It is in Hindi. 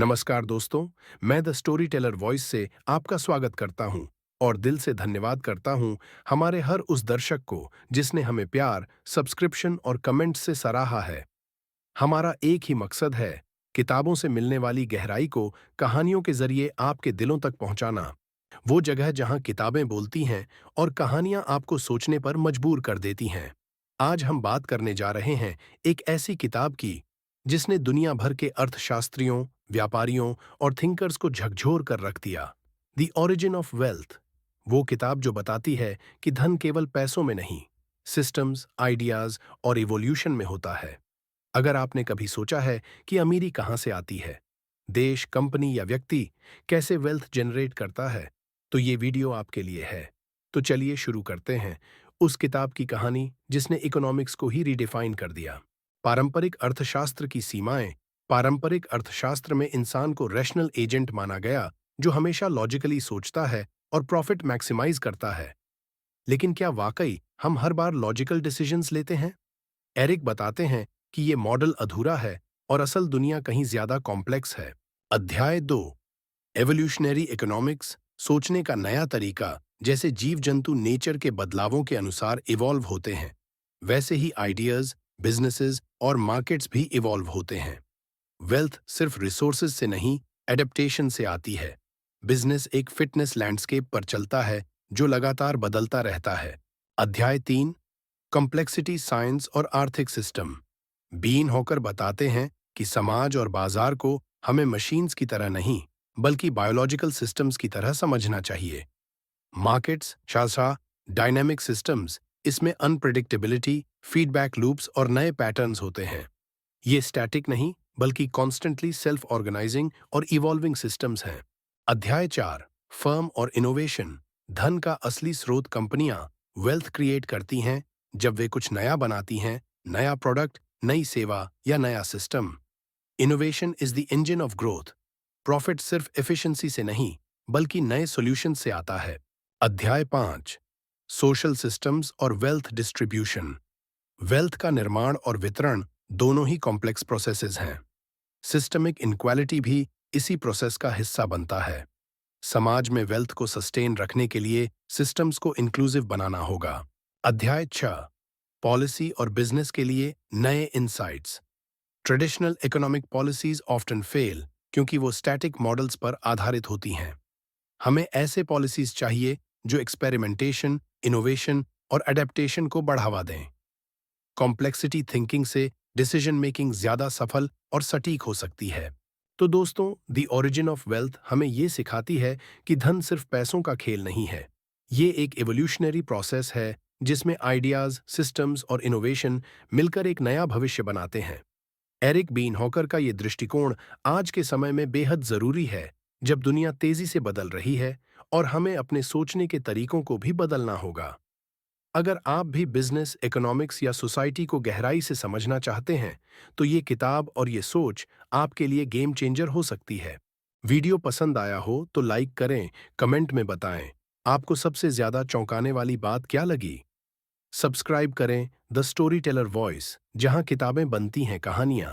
नमस्कार दोस्तों, मैं द स्टोरी टेलर वॉइस से आपका स्वागत करता हूं और दिल से धन्यवाद करता हूं हमारे हर उस दर्शक को जिसने हमें प्यार, सब्सक्रिप्शन और कमेंट से सराहा है। हमारा एक ही मकसद है, किताबों से मिलने वाली गहराई को कहानियों के जरिए आपके दिलों तक पहुंचाना। वो जगह जहां किताबें बोलती हैं और कहानियां आपको सोचने पर मजबूर कर देती हैं। आज हम बात करने जा रहे हैं एक ऐसी किताब की जिसने दुनिया भर के अर्थशास्त्रियों, व्यापारियों और थिंकर्स को झकझोर कर रख दिया। The origin of wealth. वो किताब जो बताती है कि धन केवल पैसों में नहीं, सिस्टम्स, आइडियाज और इवोल्यूशन में होता है। अगर आपने कभी सोचा है कि अमीरी कहाँ से आती है, देश, कंपनी या व्यक्ति कैसे वेल्थ जनरेट करता है, तो ये वीडियो आपके लिए है। तो चलिए शुरू करते हैं उस किताब की कहानी जिसने इकोनॉमिक्स को ही रिडिफाइन कर दिया। पारंपरिक अर्थशास्त्र की सीमाएं। पारंपरिक अर्थशास्त्र में इंसान को रैशनल एजेंट माना गया, जो हमेशा लॉजिकली सोचता है और प्रॉफिट मैक्सिमाइज करता है। लेकिन क्या वाकई हम हर बार लॉजिकल डिसीजंस लेते हैं? एरिक बताते हैं कि ये मॉडल अधूरा है और असल दुनिया कहीं ज्यादा कॉम्प्लेक्स है। अध्याय 2। Evolutionary economics. सोचने का नया तरीका। जैसे जीव जंतु नेचर के बदलावों के अनुसार इवॉल्व होते हैं, वैसे ही आइडियाज, बिजनेसेस और मार्केट्स भी इवॉल्व होते हैं। वेल्थ सिर्फ रिसोर्सेज से नहीं, एडेप्टेशन से आती है। बिजनेस एक फिटनेस लैंडस्केप पर चलता है जो लगातार बदलता रहता है। अध्याय 3। कॉम्प्लेक्सिटी, साइंस और आर्थिक सिस्टम। बीन हॉकर बताते हैं कि समाज और बाजार को हमें मशीन्स की तरह नहीं, बल्कि बायोलॉजिकल सिस्टम्स की तरह समझना चाहिए। मार्केट्स, शास्त्रा, डायनेमिक सिस्टम्स, इसमें अनप्रिडिक्टेबिलिटी, फीडबैक लूप्स और नए पैटर्न्स होते हैं। ये स्टैटिक नहीं, बल्कि कॉन्स्टेंटली सेल्फ ऑर्गेनाइजिंग और इवॉल्विंग सिस्टम्स हैं। अध्याय 4। फर्म और इनोवेशन। धन का असली स्रोत कंपनियां वेल्थ क्रिएट करती हैं जब वे कुछ नया बनाती हैं, नया प्रोडक्ट, नई सेवा या नया system. Innovation is the engine of growth. Profit सिर्फ एफिशिएंसी से नहीं, बल्कि नए सॉल्यूशन से आता है। अध्याय 5। सोशल सिस्टम्स और वेल्थ डिस्ट्रीब्यूशन। वेल्थ का निर्माण और वितरण दोनों ही कॉम्प्लेक्स प्रोसेसेस हैं। सिस्टमिक इनक्वालिटी भी इसी प्रोसेस का हिस्सा बनता है। समाज में वेल्थ को सस्टेन रखने के लिए सिस्टम्स को इंक्लूसिव बनाना होगा। अध्याय 6। पॉलिसी और बिजनेस के लिए नए insights. Traditional economic policies often fail क्योंकि वो स्टैटिक मॉडल्स पर आधारित होती हैं। हमें ऐसे पॉलिसीज चाहिए जो एक्सपेरिमेंटेशन, इनोवेशन और अडेप्टेशन को बढ़ावा दें। कॉम्प्लेक्सिटी थिंकिंग से डिसीजन मेकिंग ज्यादा सफल और सटीक हो सकती है। तो दोस्तों, द ओरिजिन ऑफ वेल्थ हमें ये सिखाती है कि धन सिर्फ पैसों का खेल नहीं है। ये एक एवोल्यूशनरी प्रोसेस है जिसमें आइडियाज, सिस्टम्स और इनोवेशन मिलकर एक नया भविष्य बनाते हैं। एरिक बीन हॉकर का ये दृष्टिकोण आज के समय में बेहद जरूरी है, जब दुनिया तेजी से बदल रही है और हमें अपने सोचने के तरीकों को भी बदलना होगा। अगर आप भी बिजनेस, इकोनॉमिक्स या सोसाइटी को गहराई से समझना चाहते हैं, तो ये किताब और ये सोच आपके लिए गेम चेंजर हो सकती है। वीडियो पसंद आया हो तो लाइक करें, कमेंट में बताएं आपको सबसे ज्यादा चौंकाने वाली बात क्या लगी। सब्सक्राइब करें द स्टोरी टेलर वॉइस, जहां किताबें बनती हैं कहानियां।